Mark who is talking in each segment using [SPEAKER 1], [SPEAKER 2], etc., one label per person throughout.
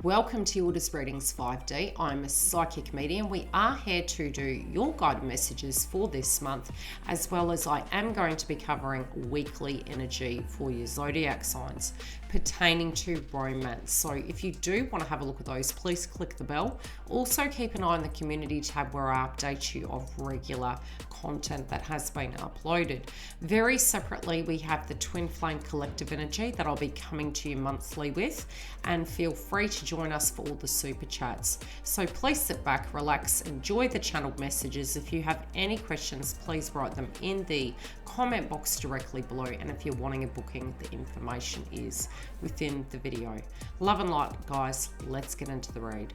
[SPEAKER 1] Welcome to YILDIZ Readings 5D. I'm a psychic medium. We are here to do your guided messages for this month, as well as I am going to be covering weekly energy for your zodiac signs pertaining to romance. So if you do want to have a look at those, please click the bell. Also keep an eye on the community tab where I update you of regular content that has been uploaded. Very separately, we have the Twin Flame Collective Energy that I'll be coming to you monthly with, and feel free to join us for all the super chats. So please sit back, relax, enjoy the channeled messages. If you have any questions, please write them in the comment box directly below, and if you're wanting a booking, the information is within the video. Love and light, guys. Let's get into the read.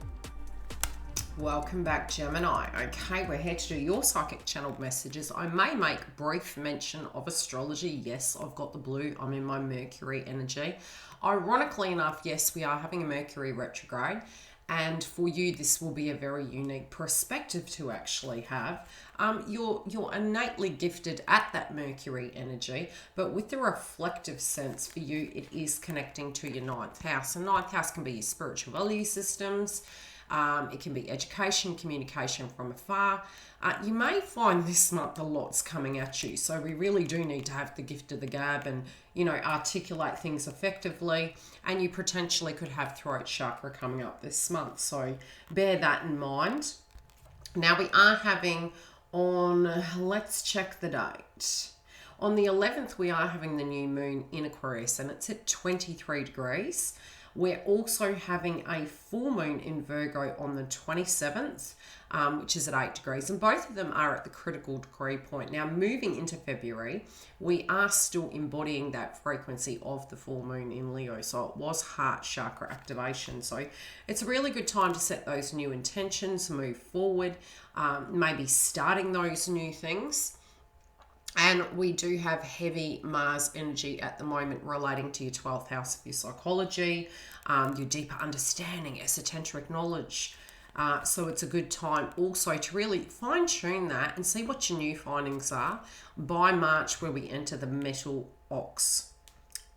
[SPEAKER 1] Welcome back, Gemini. Okay, we're here to do your psychic channeled messages. I may make brief mention of astrology. Yes, I've got the blue. I'm in my Mercury energy. Ironically enough, yes, we are having a Mercury retrograde. And for you, this will be a very unique perspective to actually have. You're innately gifted at that Mercury energy, but with the reflective sense for you, it is connecting to your ninth house. And ninth house can be your spiritual value systems. It can be education, communication from afar. You may find this month a lot's coming at you. So we really do need to have the gift of the gab and, articulate things effectively. And you potentially could have throat chakra coming up this month. So bear that in mind. Now we are having let's check the date. On the 11th, we are having the new moon in Aquarius, and it's at 23 degrees. We're also having a full moon in Virgo on the 27th, which is at 8 degrees. And both of them are at the critical degree point. Now, moving into February, we are still embodying that frequency of the full moon in Leo. So it was heart chakra activation. So it's a really good time to set those new intentions, move forward, maybe starting those new things. And we do have heavy Mars energy at the moment relating to your 12th house of your psychology, your deeper understanding, esoteric knowledge. So it's a good time also to really fine tune that and see what your new findings are by March, where we enter the metal ox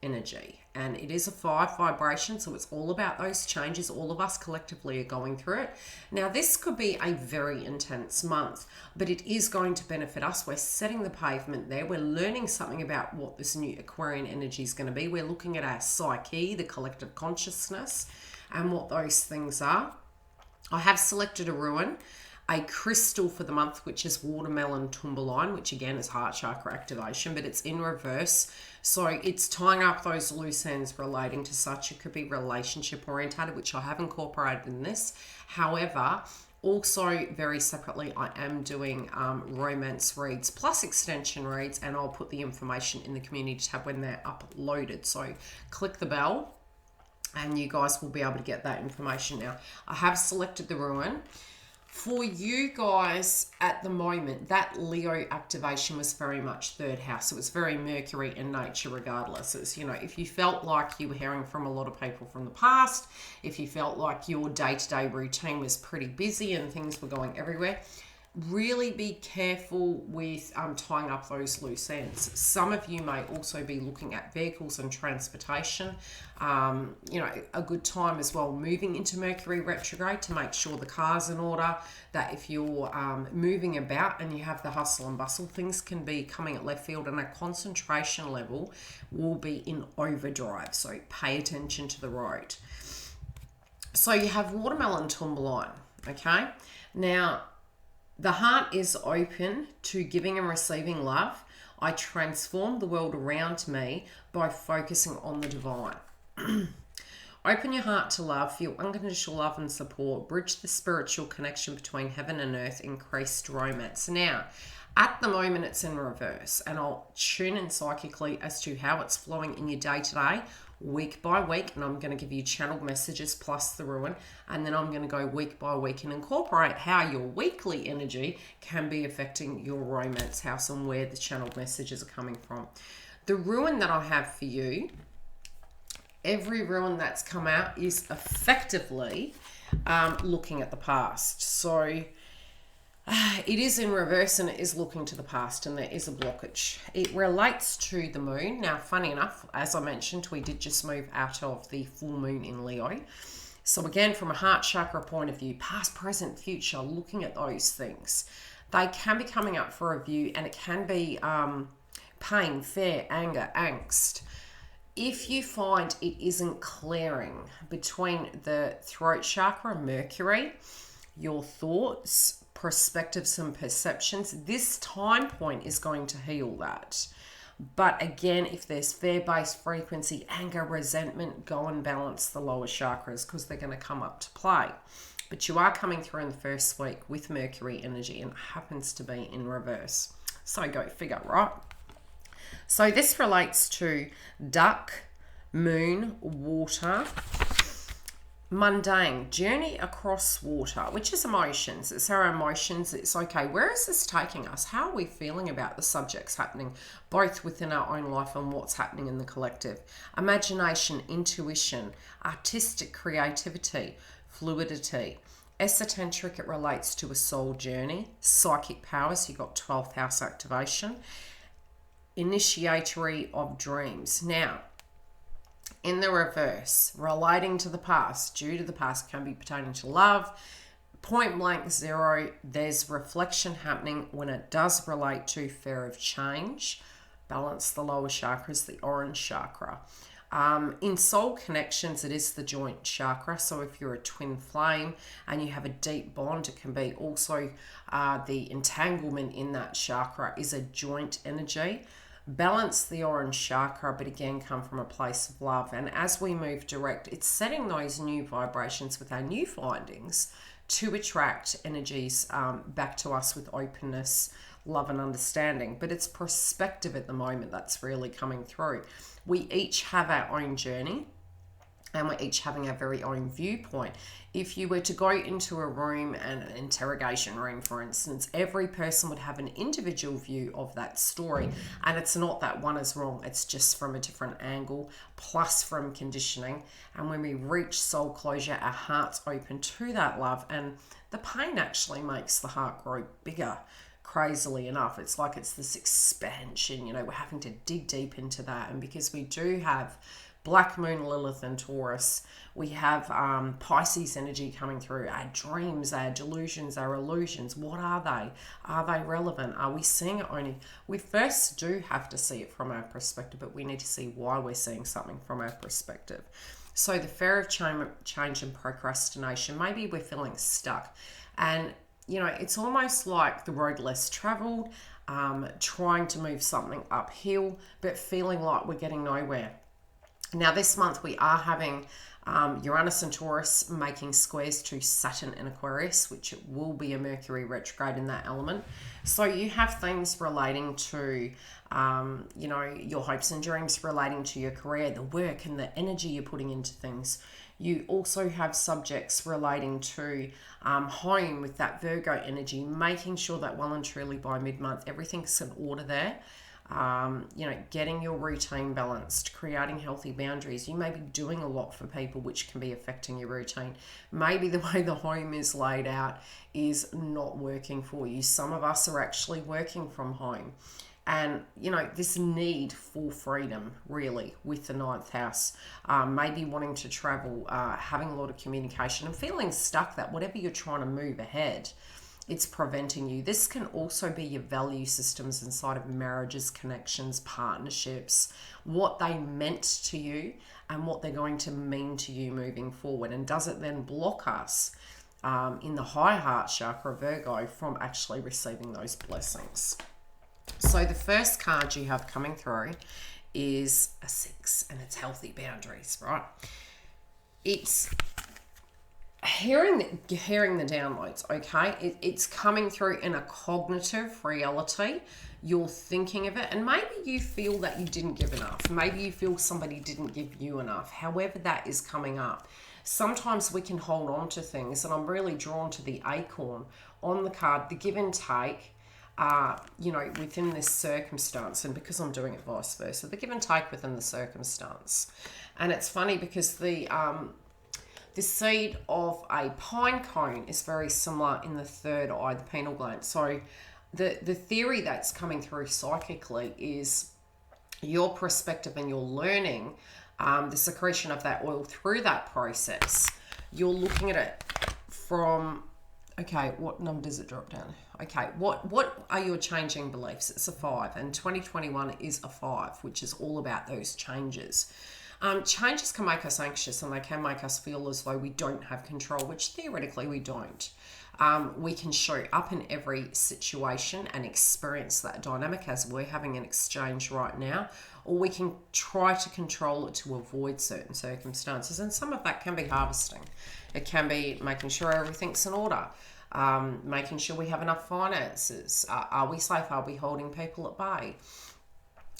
[SPEAKER 1] energy. And it is a 5 vibration, so it's all about those changes. All of us collectively are going through it. Now, this could be a very intense month, but it is going to benefit us. We're setting the pavement there. We're learning something about what this new Aquarian energy is going to be. We're looking at our psyche, the collective consciousness, and what those things are. I have selected a ruin, a crystal for the month, which is watermelon tourmaline, which again is heart chakra activation, but it's in reverse. So it's tying up those loose ends relating to such. It could be relationship oriented, which I have incorporated in this. However, also very separately, I am doing romance reads plus extension reads, and I'll put the information in the community tab when they're uploaded. So click the bell and you guys will be able to get that information. Now, I have selected the ruin. For you guys at the moment, that Leo activation was very much third house. So it's very Mercury in nature regardless. It's, if you felt like you were hearing from a lot of people from the past, if you felt like your day-to-day routine was pretty busy and things were going everywhere, really be careful with tying up those loose ends. Some of you may also be looking at vehicles and transportation. A good time as well moving into Mercury retrograde to make sure the car's in order, that if you're moving about and you have the hustle and bustle, things can be coming at left field and a concentration level will be in overdrive. So pay attention to the road. So you have watermelon tourmaline, okay? Now, the heart is open to giving and receiving love. I transform the world around me by focusing on the divine. Open your heart to love, feel unconditional love and support, bridge the spiritual connection between heaven and earth, increased romance. Now, at the moment it's in reverse, and I'll tune in psychically as to how it's flowing in your day-to-day, week by week, and I'm going to give you channeled messages plus the ruin, and then I'm going to go week by week and incorporate how your weekly energy can be affecting your romance house and where the channeled messages are coming from. The ruin that I have for you, every ruin that's come out is effectively looking at the past. So it is in reverse and it is looking to the past, and there is a blockage. It relates to the moon. Now, funny enough, as I mentioned, we did just move out of the full moon in Leo. So again, from a heart chakra point of view, past, present, future, looking at those things, they can be coming up for review, and it can be pain, fear, anger, angst. If you find it isn't clearing between the throat chakra, Mercury, your thoughts, perspectives and perceptions, this time point is going to heal that. But again, if there's fear-based frequency, anger, resentment, go and balance the lower chakras, because they're going to come up to play. But you are coming through in the first week with Mercury energy, and it happens to be in reverse. So go figure, right? So this relates to duck, moon, water, mundane, journey across water, which is emotions. It's our emotions. It's okay. Where is this taking us? How are we feeling about the subjects happening, both within our own life and what's happening in the collective? Imagination, intuition, artistic creativity, fluidity. Esoteric, it relates to a soul journey. Psychic powers, you've got 12th house activation. Initiatory of dreams. Now, in the reverse, relating to the past, due to the past, can be pertaining to love. Point blank zero, there's reflection happening when it does relate to fear of change. Balance the lower chakras, the orange chakra. In soul connections, it is the joint chakra. So if you're a twin flame and you have a deep bond, it can be also the entanglement in that chakra is a joint energy. Balance the orange chakra, but again, come from a place of love. And as we move direct, it's setting those new vibrations with our new findings to attract energies back to us with openness, love and understanding. But it's perspective at the moment that's really coming through. We each have our own journey, and we're each having our very own viewpoint. If you were to go into a room, and an interrogation room, for instance, every person would have an individual view of that story. And it's not that one is wrong, it's just from a different angle, plus from conditioning. And when we reach soul closure, our heart's open to that love, and the pain actually makes the heart grow bigger. Crazily enough, it's like it's this expansion, we're having to dig deep into that. And because we do have Black Moon, Lilith and Taurus, we have Pisces energy coming through. Our dreams, our delusions, our illusions, what are they? Are they relevant? Are we seeing it only? We first do have to see it from our perspective, but we need to see why we're seeing something from our perspective. So the fear of change and procrastination, maybe we're feeling stuck. And, it's almost like the road less traveled, trying to move something uphill, but feeling like we're getting nowhere. Now, this month we are having Uranus and Taurus making squares to Saturn and Aquarius, which will be a Mercury retrograde in that element. So you have things relating to, your hopes and dreams, relating to your career, the work and the energy you're putting into things. You also have subjects relating to home with that Virgo energy, making sure that well and truly by mid-month, everything's in order there. Getting your routine balanced, creating healthy boundaries. You may be doing a lot for people, which can be affecting your routine. Maybe the way the home is laid out is not working for you. Some of us are actually working from home. And, this need for freedom, really, with the 9th house, maybe wanting to travel, having a lot of communication and feeling stuck that whatever you're trying to move ahead, it's preventing you. This can also be your value systems inside of marriages, connections, partnerships, what they meant to you and what they're going to mean to you moving forward. And does it then block us in the high heart chakra, Virgo, from actually receiving those blessings? So the first card you have coming through is a 6, and it's healthy boundaries, right? It's hearing the downloads, okay? It's coming through in a cognitive reality. You're thinking of it, and maybe you feel that you didn't give enough. Maybe you feel somebody didn't give you enough. However that is coming up. Sometimes we can hold on to things, and I'm really drawn to the acorn on the card, the give and take, within this circumstance, and because I'm doing it vice versa, the give and take within the circumstance. And it's funny because the seed of a pine cone is very similar in the third eye, the pineal gland. So the theory that's coming through psychically is your perspective and your learning, the secretion of that oil through that process you're looking at it from, okay, what number does it drop down? Okay, what are your changing beliefs? It's a 5, and 2021 is a 5, which is all about those changes. Changes can make us anxious, and they can make us feel as though we don't have control, which theoretically we don't. We can show up in every situation and experience that dynamic as we're having an exchange right now, or we can try to control it to avoid certain circumstances, and some of that can be harvesting. It can be making sure everything's in order, making sure we have enough finances. Are we safe? Are we holding people at bay?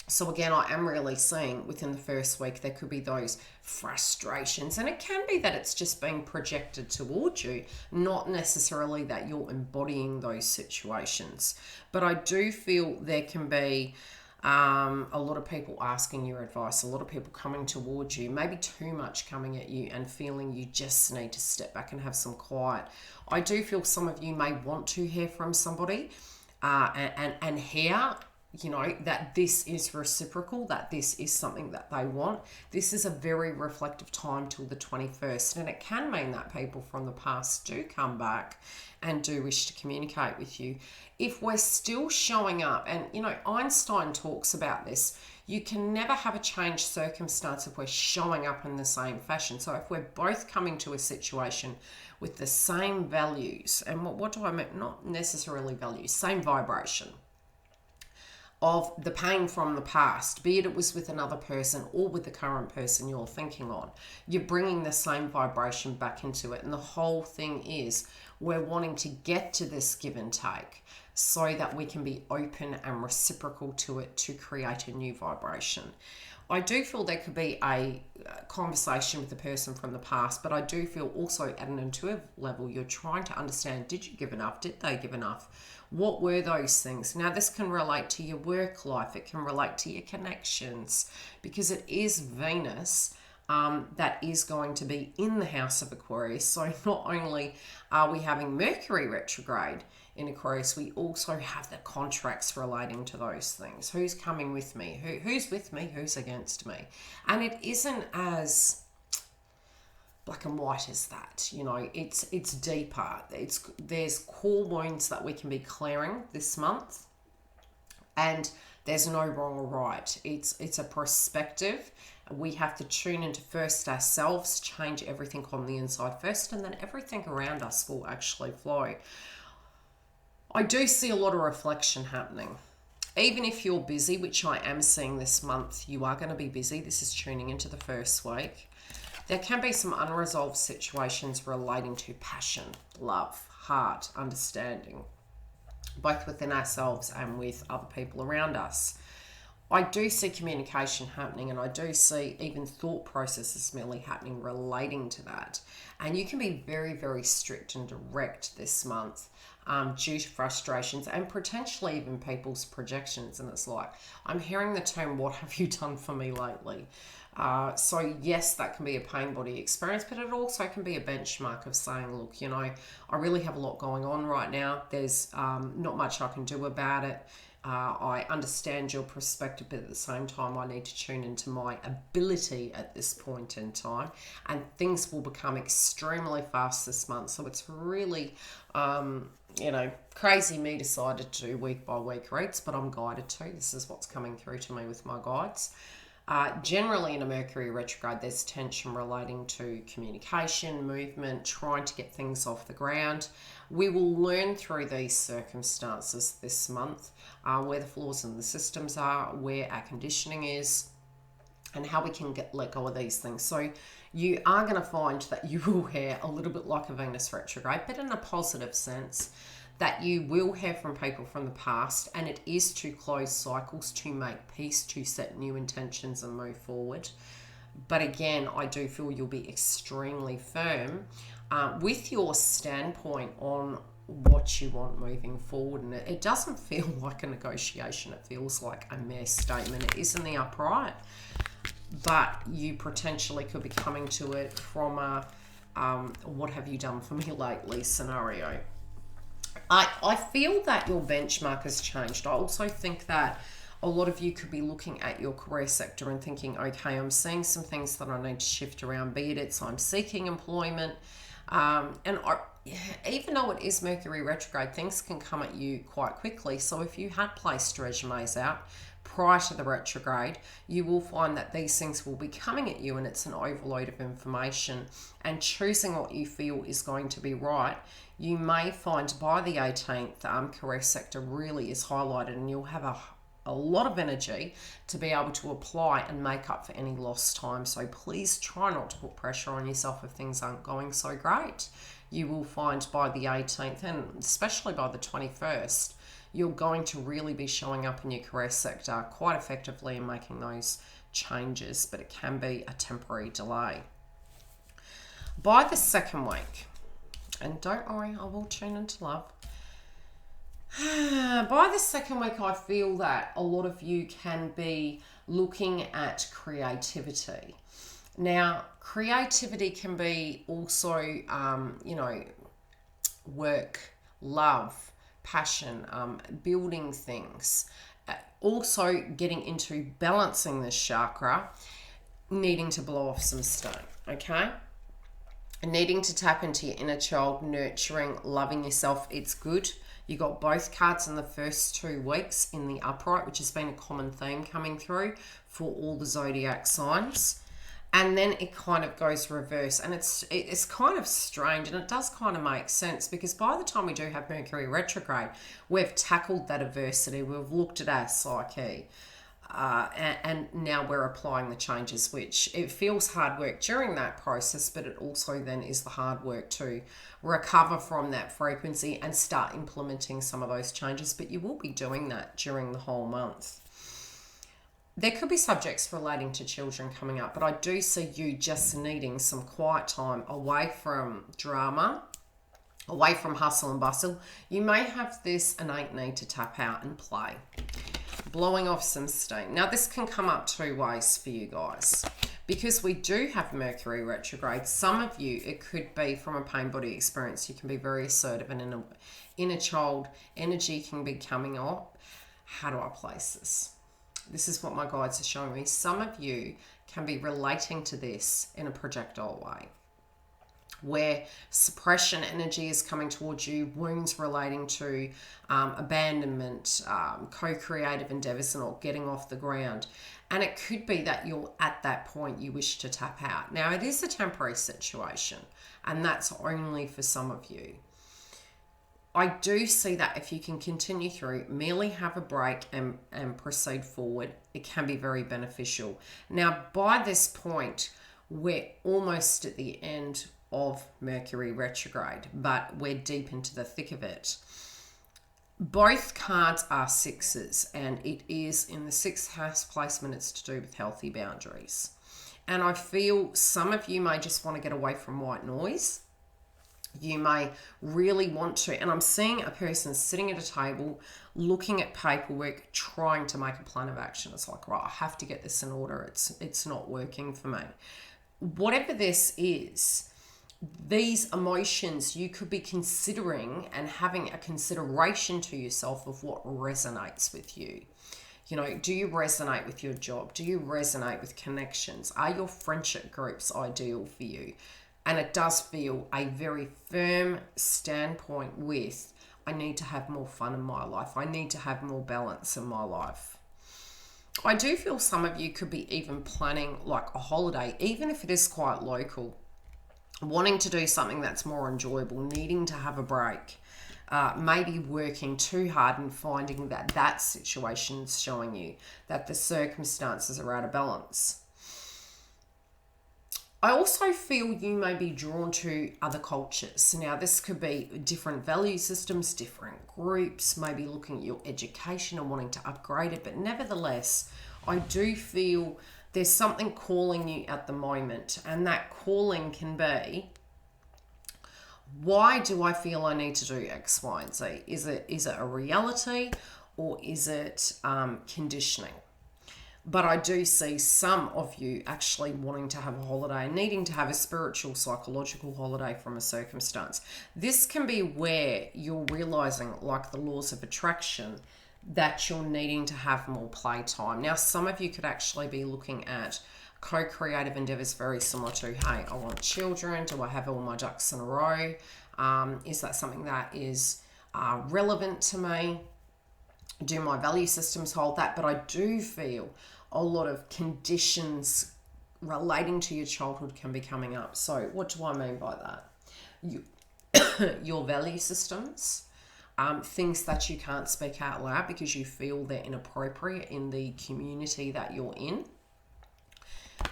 [SPEAKER 1] So again, I am really seeing within the first week there could be those frustrations, and it can be that it's just being projected towards you, not necessarily that you're embodying those situations. But I do feel there can be a lot of people asking your advice, a lot of people coming towards you, maybe too much coming at you and feeling you just need to step back and have some quiet. I do feel some of you may want to hear from somebody and hear, you know, that this is reciprocal, that this is something that they want. This is a very reflective time till the 21st, and it can mean that people from the past do come back and do wish to communicate with you. If we're still showing up, and you know, Einstein talks about this, you can never have a changed circumstance if we're showing up in the same fashion. So if we're both coming to a situation with the same values, and what do I mean? Not necessarily values, same vibration of the pain from the past, be it was with another person or with the current person you're thinking on. You're bringing the same vibration back into it. And the whole thing is we're wanting to get to this give and take so that we can be open and reciprocal to it to create a new vibration. I do feel there could be a conversation with the person from the past, but I do feel also at an intuitive level, you're trying to understand, did you give enough? Did they give enough? What were those things? Now, this can relate to your work life. It can relate to your connections, because it is Venus that is going to be in the house of Aquarius. So not only are we having Mercury retrograde in Aquarius, we also have the contracts relating to those things. Who's coming with me? Who's with me? Who's against me? And it isn't as black and white as that. You know, it's deeper. There's core wounds that we can be clearing this month, and there's no wrong or right. It's a perspective. We have to tune into first ourselves, change everything on the inside first, and then everything around us will actually flow. I do see a lot of reflection happening. Even if you're busy, which I am seeing this month, you are going to be busy. This is tuning into the first week. There can be some unresolved situations relating to passion, love, heart, understanding, both within ourselves and with other people around us. I do see communication happening, and I do see even thought processes merely happening relating to that. And you can be very, very strict and direct this month due to frustrations and potentially even people's projections. And it's like, I'm hearing the term, what have you done for me lately? So yes, that can be a pain body experience, but it also can be a benchmark of saying, look, you know, I really have a lot going on right now. There's not much I can do about it. I understand your perspective, but at the same time, I need to tune into my ability at this point in time, and things will become extremely fast this month. So it's really, crazy me decided to do week by week reads, but I'm guided to. This is what's coming through to me with my guides. Generally in a Mercury retrograde, there's tension relating to communication, movement, trying to get things off the ground. We will learn through these circumstances this month where the flaws in the systems are, where our conditioning is, and how we can let go of these things. So you are going to find that you will hear a little bit like a Venus retrograde, but in a positive sense, that you will hear from people from the past, and it is to close cycles, to make peace, to set new intentions and move forward. But again, I do feel you'll be extremely firm with your standpoint on what you want moving forward. And it doesn't feel like a negotiation. It feels like a mere statement. It is in the upright, but you potentially could be coming to it from a what have you done for me lately scenario. I feel that your benchmark has changed. I also think that A lot of you could be looking at your career sector and thinking, okay, I'm seeing some things that I need to shift around, be it I'm seeking employment. Even though it is Mercury retrograde, things can come at you quite quickly. So if you had placed resumes out prior to the retrograde, you will find that these things will be coming at you, and it's an overload of information, and choosing what you feel is going to be right. You may find by the 18th, career sector really is highlighted, and you'll have a lot of energy to be able to apply and make up for any lost time. So please try not to put pressure on yourself if things aren't going so great. You will find by the 18th, and especially by the 21st, you're going to really be showing up in your career sector quite effectively and making those changes, but it can be a temporary delay. By the second week, and don't worry, I will tune into love. By the second week, I feel that a lot of you can be looking at creativity. Now, creativity can be also, work, love, passion, building things. Also getting into balancing this chakra, needing to blow off some steam, okay? Needing to tap into your inner child, nurturing, loving yourself. It's good. You got both cards in the first 2 weeks in the upright, which has been a common theme coming through for all the zodiac signs. And then it kind of goes reverse, and it's kind of strange, and it does kind of make sense, because by the time we do have Mercury retrograde, we've tackled that adversity, we've looked at our psyche, and now we're applying the changes, which it feels hard work during that process, but it also then is the hard work to recover from that frequency and start implementing some of those changes. But you will be doing that during the whole month. There could be subjects relating to children coming up, but I do see you just needing some quiet time away from drama, away from hustle and bustle. You may have this innate need to tap out and play, blowing off some steam. Now, this can come up 2 ways for you guys. Because we do have Mercury retrograde, some of you, it could be from a pain body experience. You can be very assertive, and inner child energy can be coming up. How do I place this? This is what my guides are showing me. Some of you can be relating to this in a projectile way, where suppression energy is coming towards you, wounds relating to abandonment, co-creative endeavors, and all getting off the ground. And it could be that you're at that point you wish to tap out. Now, it is a temporary situation, and that's only for some of you. I do see that if you can continue through, merely have a break and proceed forward, it can be very beneficial. Now, by this point, we're almost at the end of Mercury retrograde, but we're deep into the thick of it. Both cards are 6s, and it is in the 6th house placement. It's to do with healthy boundaries. And I feel some of you may just want to get away from white noise. You may really want to, and I'm seeing a person sitting at a table, looking at paperwork, trying to make a plan of action. It's like, right, I have to get this in order. It's not working for me. Whatever this is, these emotions you could be considering and having a consideration to yourself of what resonates with you. You know, do you resonate with your job? Do you resonate with connections? Are your friendship groups ideal for you? And it does feel a very firm standpoint with, I need to have more fun in my life. I need to have more balance in my life. I do feel some of you could be even planning like a holiday, even if it is quite local, wanting to do something that's more enjoyable, needing to have a break, maybe working too hard and finding that situation's showing you that the circumstances are out of balance. I also feel you may be drawn to other cultures. Now, this could be different value systems, different groups, maybe looking at your education and wanting to upgrade it. But nevertheless, I do feel there's something calling you at the moment. And that calling can be, why do I feel I need to do X, Y, and Z? Is it a reality, or is it conditioning? But I do see some of you actually wanting to have a holiday, needing to have a spiritual, psychological holiday from a circumstance. This can be where you're realizing, like the laws of attraction, that you're needing to have more playtime. Now, some of you could actually be looking at co-creative endeavors very similar to, hey, I want children. Do I have all my ducks in a row? Is that something that is relevant to me? Do my value systems hold that? But I do feel a lot of conditions relating to your childhood can be coming up. So what do I mean by that? Your value systems, things that you can't speak out loud because you feel they're inappropriate in the community that you're in.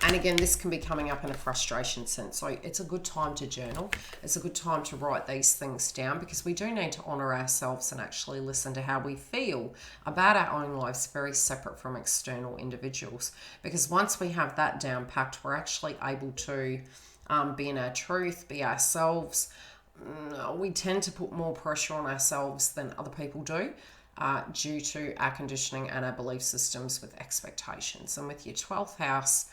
[SPEAKER 1] And again, this can be coming up in a frustration sense. So it's a good time to journal. It's a good time to write these things down, because we do need to honor ourselves and actually listen to how we feel about our own lives, very separate from external individuals. Because once we have that down packed, we're actually able to be in our truth, be ourselves. We tend to put more pressure on ourselves than other people do. Due to our conditioning and our belief systems with expectations. And with your 12th house,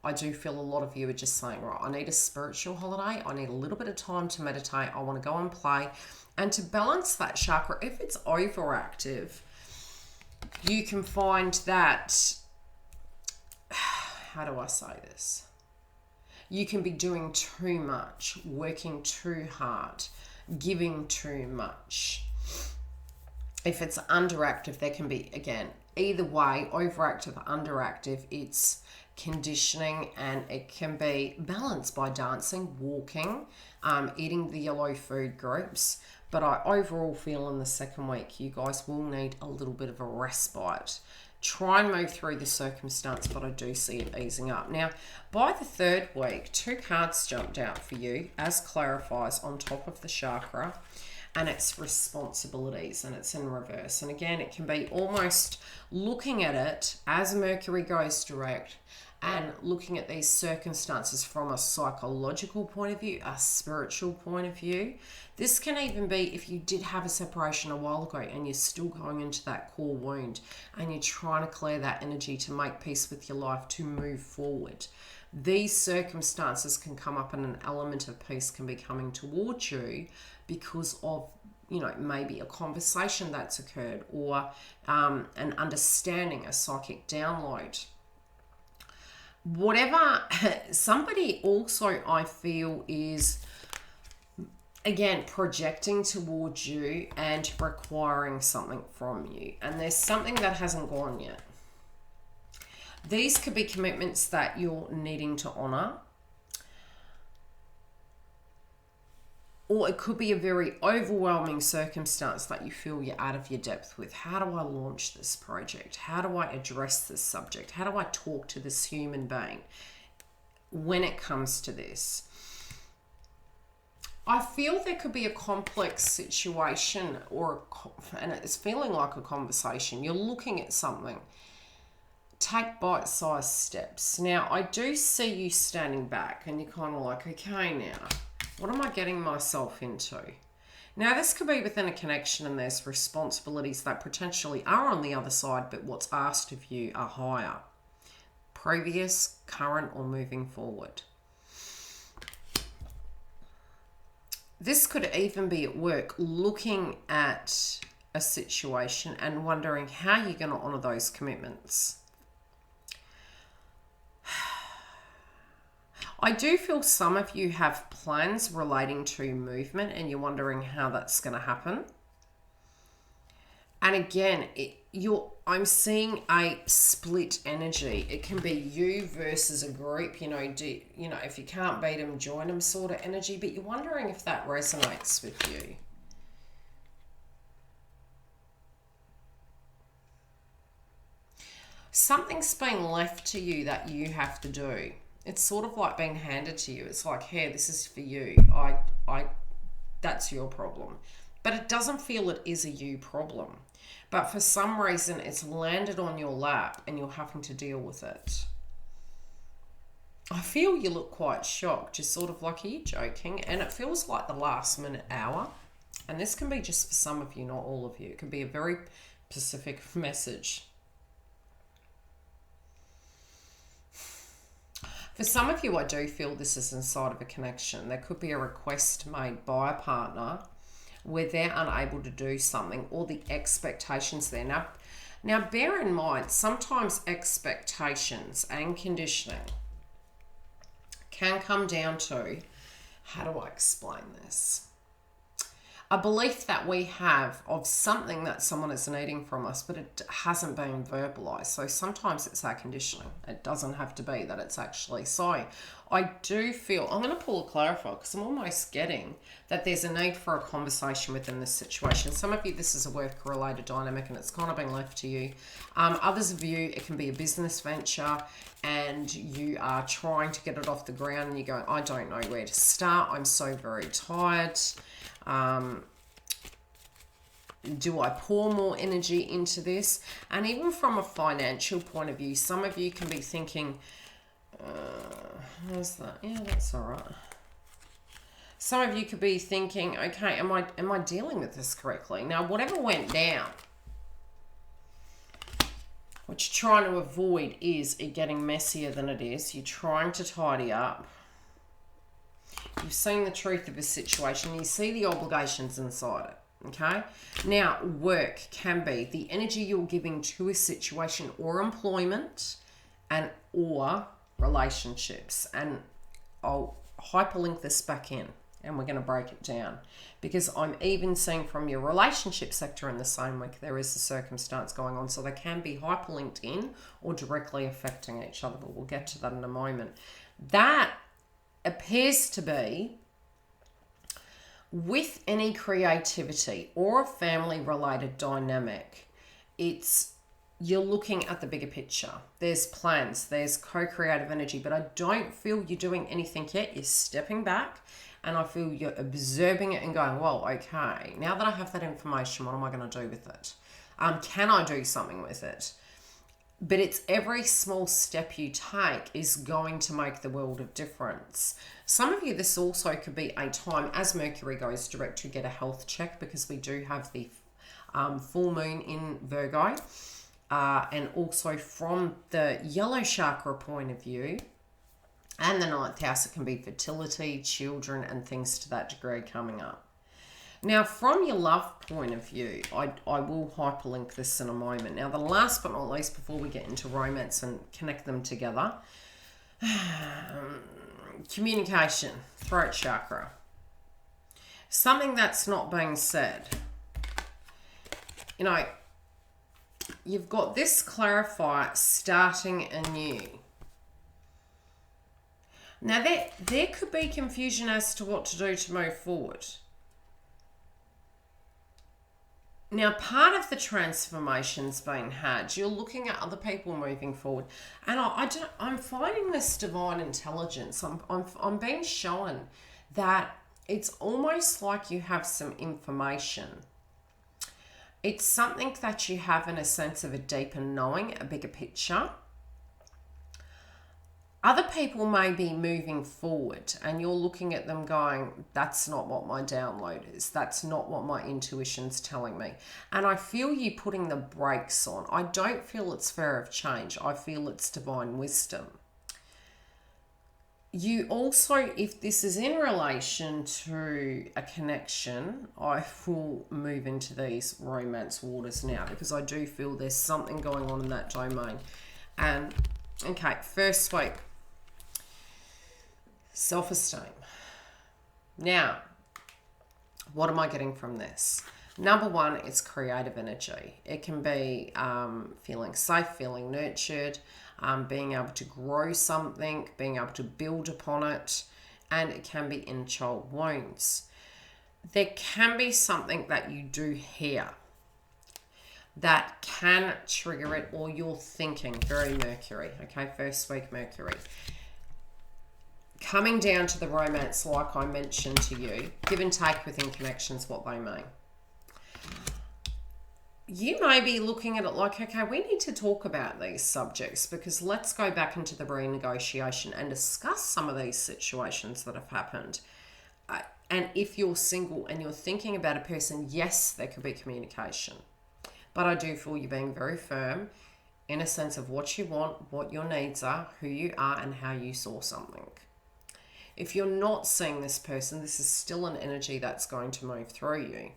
[SPEAKER 1] I do feel a lot of you are just saying, right, I need a spiritual holiday. I need a little bit of time to meditate. I want to go and play. And to balance that chakra, if it's overactive, you can find that, how do I say this? You can be doing too much, working too hard, giving too much. If it's underactive, there can be, again, either way, overactive, underactive, it's conditioning, and it can be balanced by dancing, walking, eating the yellow food groups. But I overall feel in the second week, you guys will need a little bit of a respite. Try and move through the circumstance, but I do see it easing up. Now, by the third week, 2 cards jumped out for you as clarifiers on top of the chakra. And it's responsibilities, and it's in reverse. And again, it can be almost looking at it as Mercury goes direct and looking at these circumstances from a psychological point of view, a spiritual point of view. This can even be if you did have a separation a while ago and you're still going into that core wound and you're trying to clear that energy to make peace with your life, to move forward. These circumstances can come up, and an element of peace can be coming towards you because of, you know, maybe a conversation that's occurred, or an understanding, a psychic download. Whatever, somebody also, I feel, is, again, projecting towards you and requiring something from you. And there's something that hasn't gone yet. These could be commitments that you're needing to honor. Or it could be a very overwhelming circumstance that you feel you're out of your depth with. How do I launch this project? How do I address this subject? How do I talk to this human being when it comes to this? I feel there could be a complex situation, and it's feeling like a conversation. You're looking at something. Take bite-sized steps. Now, I do see you standing back and you're kind of like, okay, now, what am I getting myself into? Now, this could be within a connection, and there's responsibilities that potentially are on the other side, but what's asked of you are higher. Previous, current, or moving forward. This could even be at work, looking at a situation and wondering how you're going to honour those commitments. I do feel some of you have plans relating to movement, and you're wondering how that's going to happen. And again, I'm seeing a split energy. It can be you versus a group. If you can't beat them, join them sort of energy. But you're wondering if that resonates with you. Something's being left to you that you have to do. It's sort of like being handed to you. It's like, hey, this is for you. That's your problem. But it doesn't feel it is a you problem. But for some reason, it's landed on your lap and you're having to deal with it. I feel you look quite shocked, just sort of like, are you joking? And it feels like the last minute hour. And this can be just for some of you, not all of you. It can be a very specific message. For some of you, I do feel this is inside of a connection. There could be a request made by a partner where they're unable to do something, or the expectations there. Now bear in mind, sometimes expectations and conditioning can come down to, how do I explain this? A belief that we have of something that someone is needing from us, but it hasn't been verbalized. So sometimes it's our conditioning. It doesn't have to be that it's actually so. I do feel, I'm going to pull a clarifier because I'm almost getting that there's a need for a conversation within this situation. Some of you, this is a work-related dynamic and it's kind of been left to you. Others of you, it can be a business venture and you are trying to get it off the ground and you're going, I don't know where to start. I'm so very tired. Do I pour more energy into this? And even from a financial point of view, some of you can be thinking, how's that? Yeah, that's all right. Some of you could be thinking, okay, am I dealing with this correctly? Now, whatever went down, what you're trying to avoid is it getting messier than it is. You're trying to tidy up. You've seen the truth of a situation. You see the obligations inside it. Okay? Now, work can be the energy you're giving to a situation or employment and or relationships. And I'll hyperlink this back in and we're going to break it down. Because I'm even seeing from your relationship sector in the same week, there is a circumstance going on. So they can be hyperlinked in or directly affecting each other. But we'll get to that in a moment. That appears to be with any creativity or a family related dynamic, you're looking at the bigger picture. There's plans, there's co-creative energy, but I don't feel you're doing anything yet. You're stepping back and I feel you're observing it and going, well, okay, now that I have that information, what am I going to do with it? Can I do something with it? But it's every small step you take is going to make the world of difference. Some of you, this also could be a time as Mercury goes direct to get a health check, because we do have the full moon in Virgo. And also from the yellow chakra point of view and the 9th house, it can be fertility, children and things to that degree coming up. Now, from your love point of view, I will hyperlink this in a moment. Now, the last but not least, before we get into romance and connect them together, communication, throat chakra. Something that's not being said. You know, you've got this clarifier, starting anew. Now, there could be confusion as to what to do to move forward. Now, part of the transformation's been had. You're looking at other people moving forward, and I'm finding this divine intelligence. I'm being shown that it's almost like you have some information. It's something that you have in a sense of a deeper knowing, a bigger picture. Other people may be moving forward and you're looking at them going, that's not what my download is. That's not what my intuition's telling me. And I feel you putting the brakes on. I don't feel it's fear of change. I feel it's divine wisdom. You also, if this is in relation to a connection, I will move into these romance waters now, because I do feel there's something going on in that domain. And okay, first week. Self-esteem. Now, what am I getting from this? Number one, it's creative energy. It can be feeling safe, feeling nurtured, being able to grow something, being able to build upon it, and it can be in child wounds. There can be something that you do here that can trigger it, or you're thinking, very Mercury, okay, first week Mercury. Coming down to the romance, like I mentioned to you, give and take within connections, what they mean. You may be looking at it like, okay, we need to talk about these subjects, because let's go back into the renegotiation and discuss some of these situations that have happened. And if you're single and you're thinking about a person, yes, there could be communication. But I do feel you being very firm in a sense of what you want, what your needs are, who you are, and how you saw something. If you're not seeing this person, this is still an energy that's going to move through you.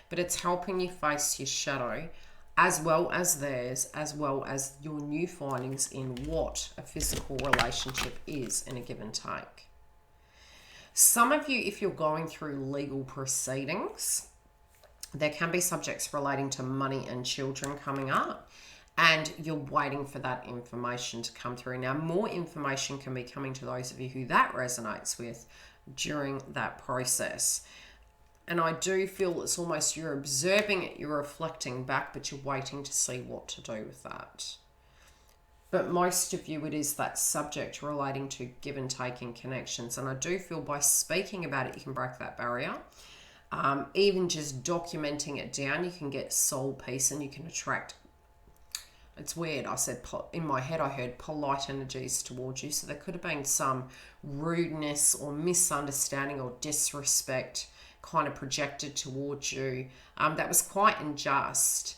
[SPEAKER 1] But it's helping you face your shadow as well as theirs, as well as your new findings in what a physical relationship is in a give and take. Some of you, if you're going through legal proceedings, there can be subjects relating to money and children coming up, and you're waiting for that information to come through. Now, more information can be coming to those of you who that resonates with during that process. And I do feel it's almost you're observing it, you're reflecting back, but you're waiting to see what to do with that. But most of you, it is that subject relating to give and taking connections. And I do feel by speaking about it, you can break that barrier. Even just documenting it down, you can get soul peace and you can attract. It's weird. I said, in my head, I heard polite energies towards you. So there could have been some rudeness or misunderstanding or disrespect kind of projected towards you. That was quite unjust.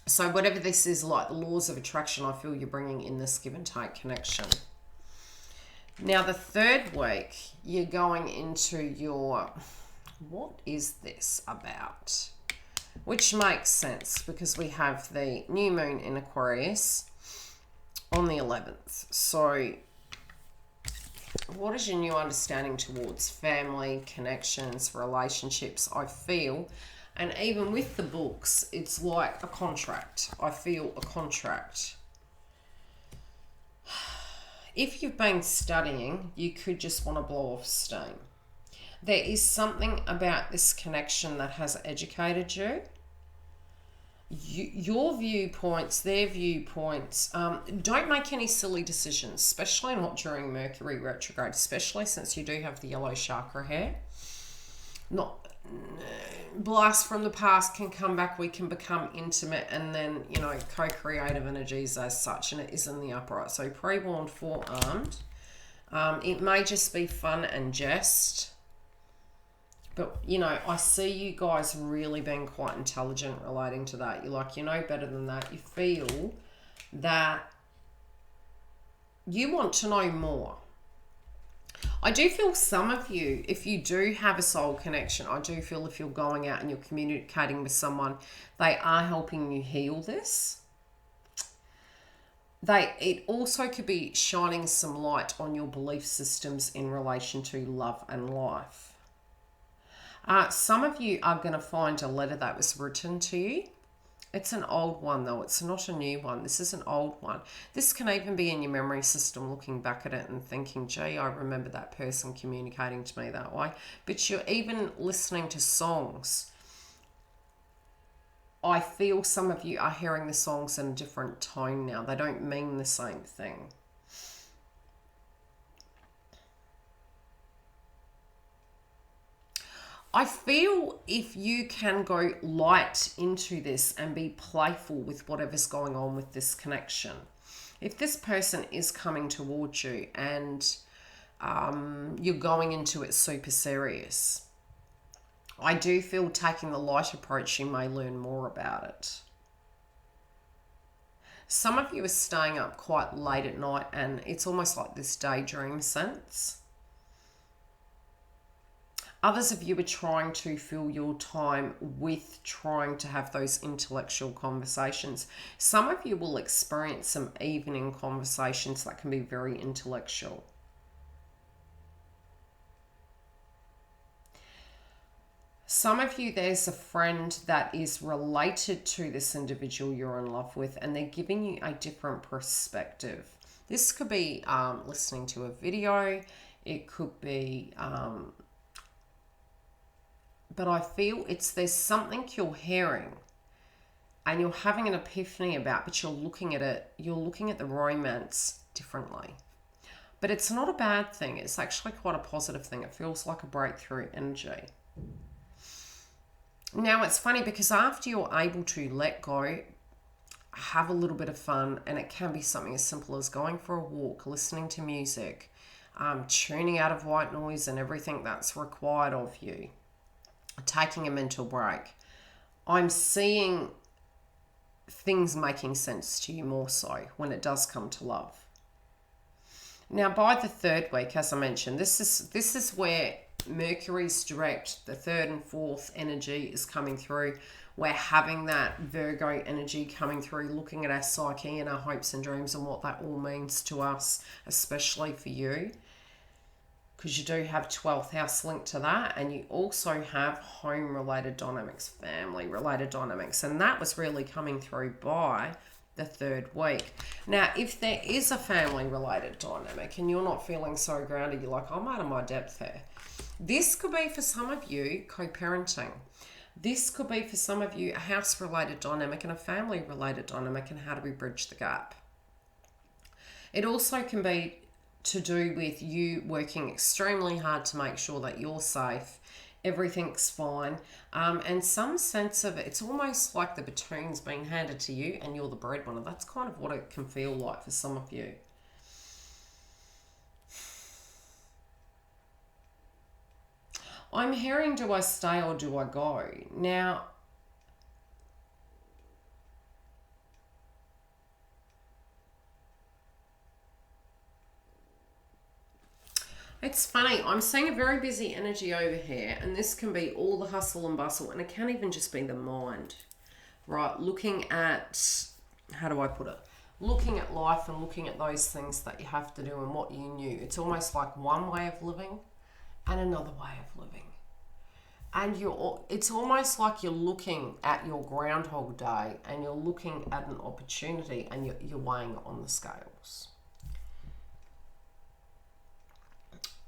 [SPEAKER 1] So whatever this is, like the laws of attraction, I feel you're bringing in this give and take connection. Now, the third week, you're going into your, what is this about? Which makes sense because we have the new moon in Aquarius on the 11th. So what is your new understanding towards family, connections, relationships? I feel, and even with the books, it's like a contract. I feel a contract. If you've been studying, you could just want to blow off steam. There is something about this connection that has educated you. Your viewpoints, their viewpoints. Don't make any silly decisions, especially not during Mercury retrograde, especially since you do have the yellow chakra hair. Not blast from the past can come back, we can become intimate, and then, you know, co-creative energies as such, and it is in the upright. So pre-born, forearmed. It may just be fun and jest, but, you know, I see you guys really being quite intelligent relating to that. You're like, you know better than that. You feel that you want to know more. I do feel some of you, if you do have a soul connection, I do feel if you're going out and you're communicating with someone, they are helping you heal this. It also could be shining some light on your belief systems in relation to love and life. Some of you are going to find a letter that was written to you. It's an old one though. It's not a new one. This is an old one. This can even be in your memory system, looking back at it and thinking, gee, I remember that person communicating to me that way. But you're even listening to songs. I feel some of you are hearing the songs in a different tone now. They don't mean the same thing. I feel if you can go light into this and be playful with whatever's going on with this connection. If this person is coming towards you and you're going into it super serious, I do feel taking the light approach, you may learn more about it. Some of you are staying up quite late at night and it's almost like this daydream sense. Others of you are trying to fill your time with trying to have those intellectual conversations. Some of you will experience some evening conversations that can be very intellectual. Some of you, there's a friend that is related to this individual you're in love with, and they're giving you a different perspective. This could be listening to a video. It could be... but I feel there's something you're hearing and you're having an epiphany about, but you're looking at it, you're looking at the romance differently. But it's not a bad thing. It's actually quite a positive thing. It feels like a breakthrough energy. Now, it's funny because after you're able to let go, have a little bit of fun, and it can be something as simple as going for a walk, listening to music, tuning out of white noise and everything that's required of you. Taking a mental break. I'm seeing things making sense to you more so when it does come to love. Now, by the third week, as I mentioned, this is where Mercury's direct, the third and fourth energy is coming through. We're having that Virgo energy coming through, looking at our psyche and our hopes and dreams and what that all means to us, especially for you. Because you do have 12th house linked to that, and you also have home-related dynamics, family-related dynamics, and that was really coming through by the third week. Now, if there is a family-related dynamic and you're not feeling so grounded, you're like, I'm out of my depth here. This could be for some of you co-parenting. This could be for some of you a house-related dynamic and a family-related dynamic, and how do we bridge the gap? It also can be to do with you working extremely hard to make sure that you're safe, everything's fine, and some sense of it's almost like the baton's being handed to you and you're the breadwinner. That's kind of what it can feel like for some of you. I'm hearing, do I stay or do I go? Now, it's funny, I'm seeing a very busy energy over here, and this can be all the hustle and bustle, and it can even just be the mind, right? Looking at, how do I put it? Looking at life and looking at those things that you have to do and what you knew. It's almost like one way of living and another way of living. And it's almost like you're looking at your Groundhog Day and you're looking at an opportunity and you're weighing it on the scales.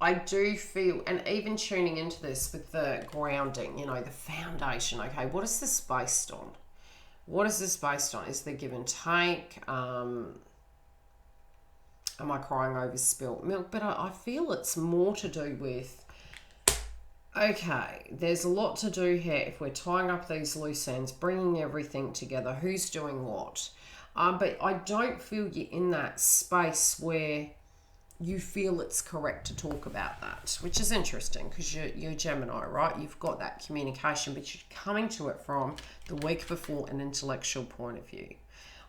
[SPEAKER 1] I do feel, and even tuning into this with the grounding, you know, the foundation, okay, what is this based on? What is this based on? Is there give and take? Am I crying over spilt milk? But I feel it's more to do with, okay, there's a lot to do here if we're tying up these loose ends, bringing everything together, who's doing what. But I don't feel you're in that space where you feel it's correct to talk about that, which is interesting because you're Gemini, right? You've got that communication, but you're coming to it from the week before an intellectual point of view.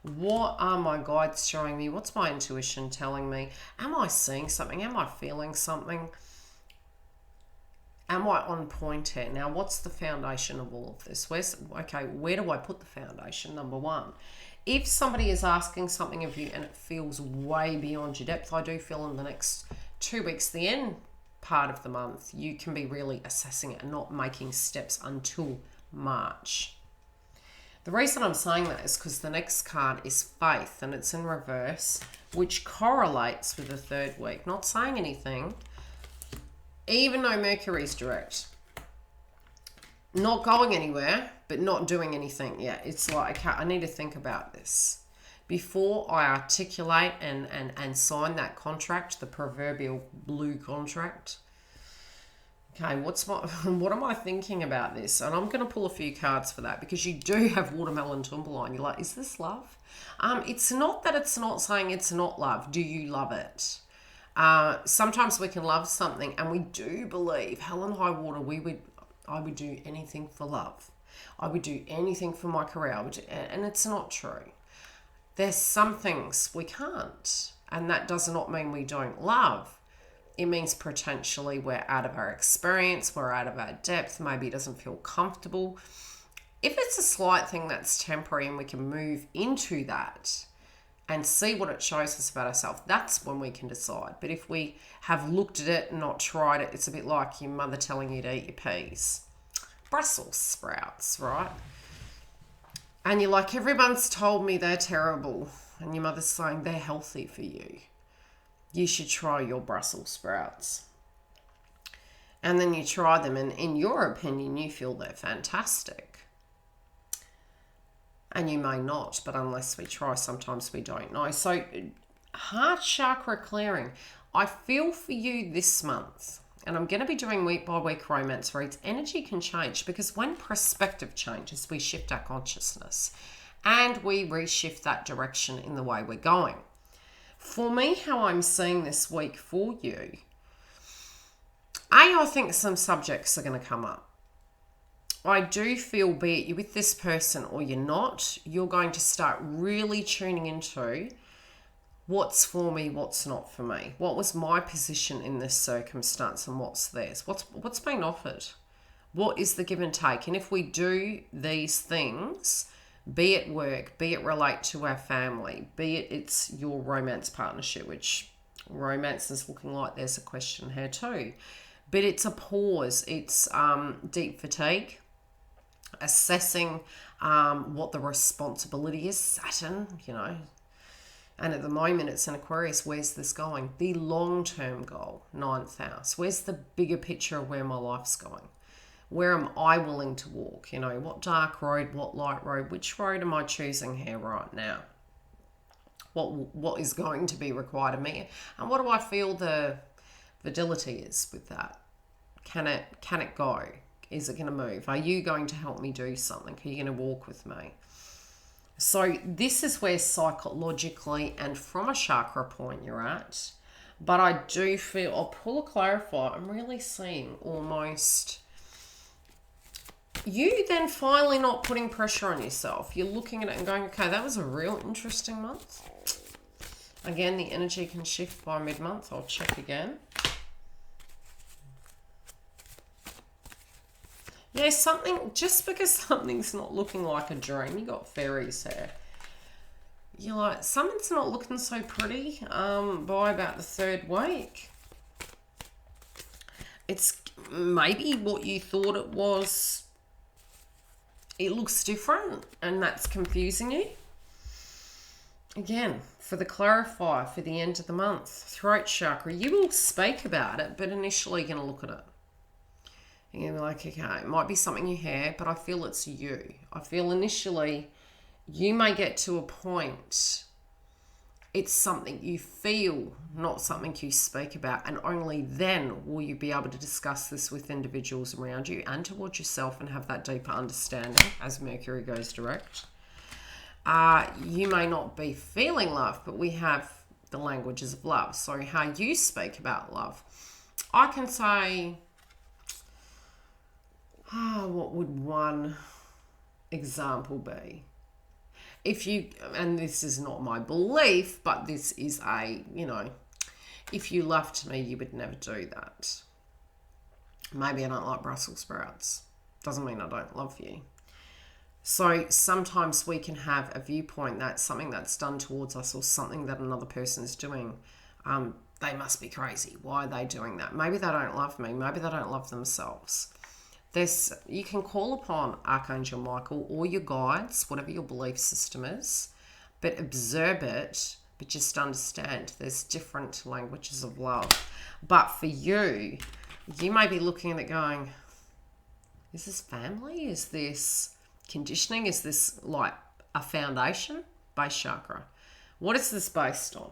[SPEAKER 1] What are my guides showing me? What's my intuition telling me? Am I seeing something? Am I feeling something? Am I on point here? Now, what's the foundation of all of this? Where do I put the foundation? Number one. If somebody is asking something of you and it feels way beyond your depth, I do feel in the next 2 weeks, the end part of the month, you can be really assessing it and not making steps until March. The reason I'm saying that is because the next card is Faith, and it's in reverse, which correlates with the third week. Not saying anything, even though Mercury's direct. Not going anywhere, but not doing anything yet. It's like, okay, I need to think about this before I articulate and sign that contract, the proverbial blue contract. Okay, what am I thinking about this? And I'm going to pull a few cards for that, because you do have watermelon tumble-line. You're like, is this love? It's not that it's not saying it's not love. Do you love it? Sometimes we can love something and we do believe, hell and high water, I would do anything for love. I would do anything for my career. And it's not true. There's some things we can't. And that does not mean we don't love. It means potentially we're out of our experience, we're out of our depth, maybe it doesn't feel comfortable. If it's a slight thing that's temporary and we can move into that and see what it shows us about ourselves, that's when we can decide. But if we have looked at it and not tried it, it's a bit like your mother telling you to eat your peas. Brussels sprouts, right? And you're like, everyone's told me they're terrible. And your mother's saying they're healthy for you. You should try your Brussels sprouts. And then you try them, and in your opinion, you feel they're fantastic. And you may not, but unless we try, sometimes we don't know. So, heart chakra clearing. I feel for you this month, and I'm going to be doing week by week romance reads. Energy can change, because when perspective changes, we shift our consciousness and we reshift that direction in the way we're going. For me, how I'm seeing this week for you, I think some subjects are going to come up. I do feel, be it you're with this person or you're not, you're going to start really tuning into What's for me, what's not for me? What was my position in this circumstance and what's theirs? What's being offered? What is the give and take? And if we do these things, be it work, be it relate to our family, be it it's your romance partnership, which romance is looking like there's a question here too. But it's a pause, it's deep fatigue, assessing what the responsibility is, Saturn, and at the moment it's in Aquarius. Where's this going? The long-term goal, 9th house. Where's the bigger picture of where my life's going? Where am I willing to walk? What dark road, what light road, which road am I choosing here right now? What is going to be required of me? And what do I feel the validity is with that? Can it go? Is it going to move? Are you going to help me do something? Are you going to walk with me? So this is where psychologically and from a chakra point you're at. But I do feel, I'll pull a clarify, I'm really seeing almost you then finally not putting pressure on yourself. You're looking at it and going, okay, that was a real interesting month. Again, the energy can shift by mid-month. I'll check again. Yeah, just because something's not looking like a dream, you got fairies here. You're like, something's not looking so pretty by about the 3rd week. It's maybe what you thought it was. It looks different and that's confusing you. Again, for the clarifier for the end of the month, throat chakra, you will speak about it, but initially you're going to look at it. And you're like, okay, it might be something you hear, but I feel it's you. I feel initially you may get to a point, it's something you feel, not something you speak about. And only then will you be able to discuss this with individuals around you and towards yourself and have that deeper understanding as Mercury goes direct. You may not be feeling love, but we have the languages of love. So how you speak about love. I can say, what would one example be? If you, and this is not my belief, but this is if you loved me, you would never do that. Maybe I don't like Brussels sprouts. Doesn't mean I don't love you. So sometimes we can have a viewpoint that something that's done towards us or something that another person is doing, they must be crazy. Why are they doing that? Maybe they don't love me. Maybe they don't love themselves. You can call upon Archangel Michael or your guides, whatever your belief system is, but observe it, but just understand there's different languages of love. But for you, you may be looking at it going, is this family? Is this conditioning? Is this like a foundation? Base chakra. What is this based on?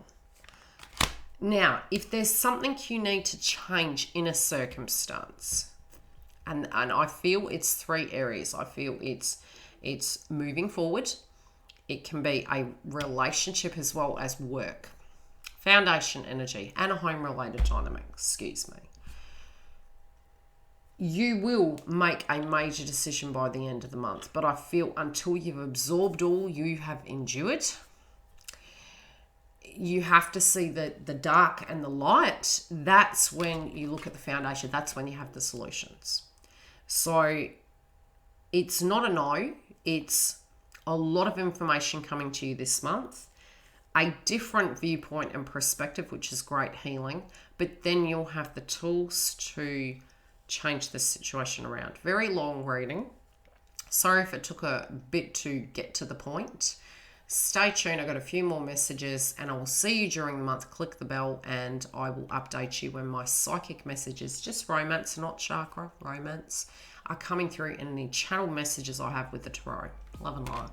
[SPEAKER 1] Now, if there's something you need to change in a circumstance, and I feel it's 3 areas. I feel it's moving forward. It can be a relationship as well as work. Foundation energy and a home-related dynamic, excuse me. You will make a major decision by the end of the month, but I feel until you've absorbed all you have endured, you have to see the dark and the light. That's when you look at the foundation. That's when you have the solutions. So it's not a no, it's a lot of information coming to you this month, a different viewpoint and perspective, which is great healing, but then you'll have the tools to change the situation around. Very long reading. Sorry if it took a bit to get to the point. Stay tuned. I've got a few more messages and I will see you during the month. Click the bell and I will update you when my psychic messages, just romance, not chakra, romance, are coming through in any channel messages I have with the tarot. Love and light.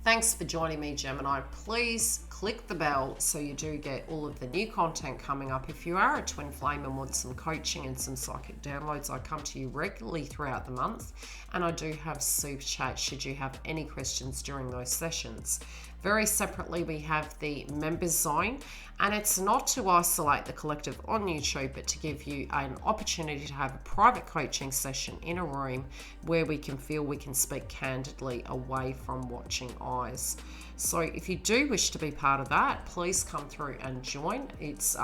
[SPEAKER 1] Thanks for joining me, Gemini. Please click the bell so you do get all of the new content coming up. If you are a twin flame and want some coaching and some psychic downloads, I come to you regularly throughout the month, and I do have super chat should you have any questions during those sessions. Very separately, we have the members zone, and it's not to isolate the collective on YouTube, but to give you an opportunity to have a private coaching session in a room where we can feel we can speak candidly away from watching eyes. So if you do wish to be part of that, please come through and join. It's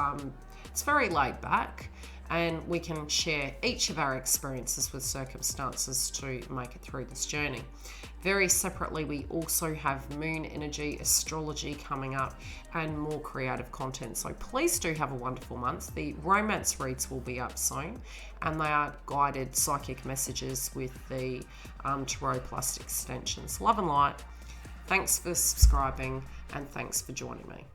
[SPEAKER 1] very laid back, and we can share each of our experiences with circumstances to make it through this journey. Very separately, we also have moon energy, astrology coming up, and more creative content. So please do have a wonderful month. The romance reads will be up soon, and they are guided psychic messages with the Tarot Plus extensions. Love and light. Thanks for subscribing, and thanks for joining me.